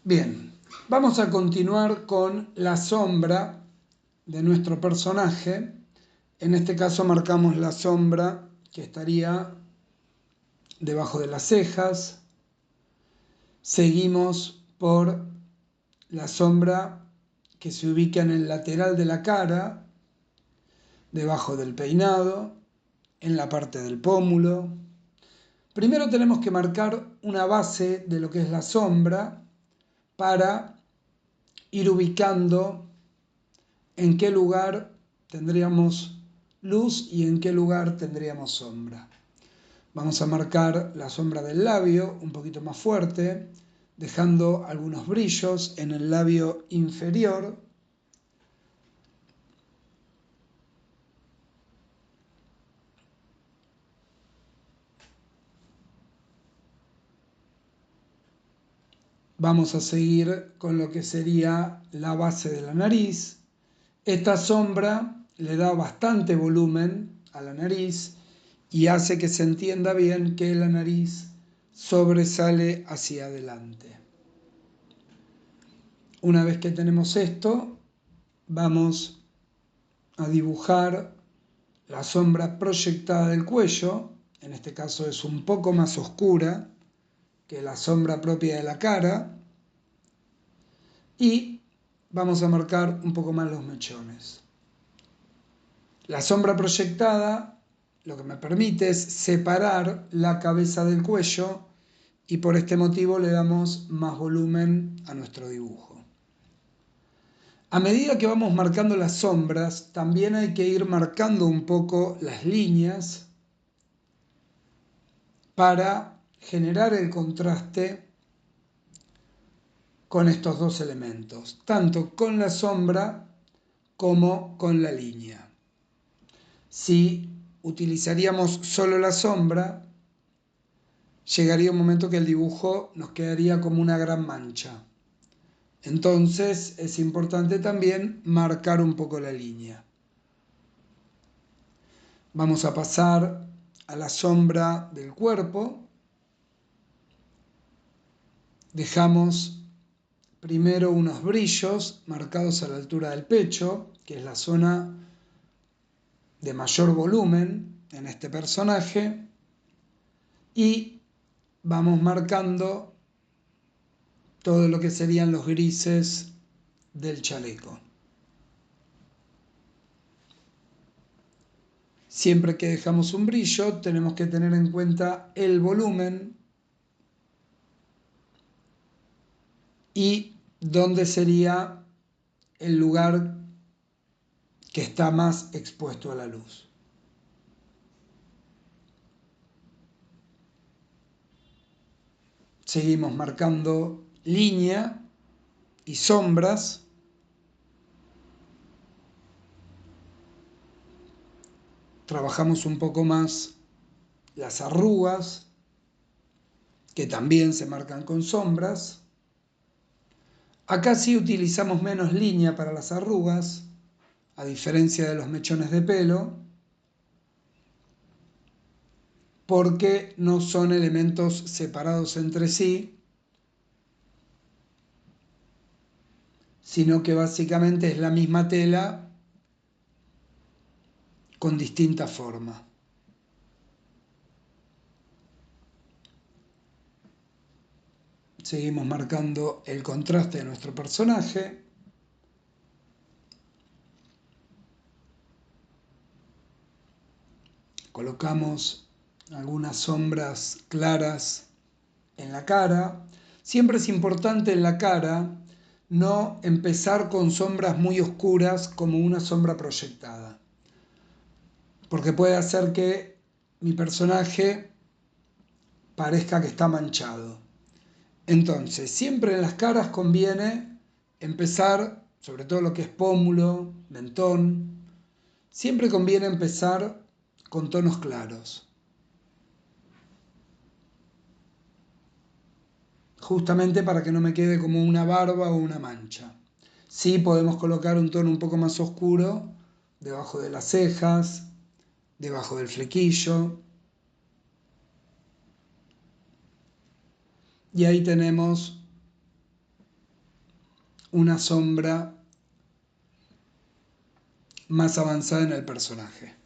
Bien, vamos a continuar con la sombra de nuestro personaje. En este caso marcamos la sombra que estaría debajo de las cejas. Seguimos por la sombra que se ubica en el lateral de la cara, debajo del peinado, en la parte del pómulo. Primero tenemos que marcar una base de lo que es la sombra para ir ubicando en qué lugar tendríamos luz y en qué lugar tendríamos sombra. Vamos a marcar la sombra del labio un poquito más fuerte, dejando algunos brillos en el labio inferior. Vamos a seguir con lo que sería la base de la nariz. Esta sombra le da bastante volumen a la nariz y hace que se entienda bien que la nariz sobresale hacia adelante. Una vez que tenemos esto, vamos a dibujar la sombra proyectada del cuello. En este caso es un poco más oscura que la sombra propia de la cara. Y vamos a marcar un poco más los mechones. La sombra proyectada lo que me permite es separar la cabeza del cuello y por este motivo le damos más volumen a nuestro dibujo. A medida que vamos marcando las sombras, también hay que ir marcando un poco las líneas para generar el contraste con estos dos elementos, tanto con la sombra como con la línea. Si utilizaríamos solo la sombra, llegaría un momento que el dibujo nos quedaría como una gran mancha. Entonces es importante también marcar un poco la línea. Vamos a pasar a la sombra del cuerpo. Dejamos primero unos brillos marcados a la altura del pecho, que es la zona de mayor volumen en este personaje, y vamos marcando todo lo que serían los grises del chaleco. Siempre que dejamos un brillo, tenemos que tener en cuenta el volumen y dónde sería el lugar que está más expuesto a la luz. Seguimos marcando línea y sombras. Trabajamos un poco más las arrugas, que también se marcan con sombras. Acá sí utilizamos menos línea para las arrugas, a diferencia de los mechones de pelo, porque no son elementos separados entre sí, sino que básicamente es la misma tela con distinta forma. Seguimos marcando el contraste de nuestro personaje. Colocamos algunas sombras claras en la cara. Siempre es importante en la cara no empezar con sombras muy oscuras como una sombra proyectada, porque puede hacer que mi personaje parezca que está manchado. Entonces, siempre en las caras conviene empezar, sobre todo lo que es pómulo, mentón, siempre conviene empezar con tonos claros, justamente para que no me quede como una barba o una mancha. Sí podemos colocar un tono un poco más oscuro debajo de las cejas, debajo del flequillo. Y ahí tenemos una sombra más avanzada en el personaje.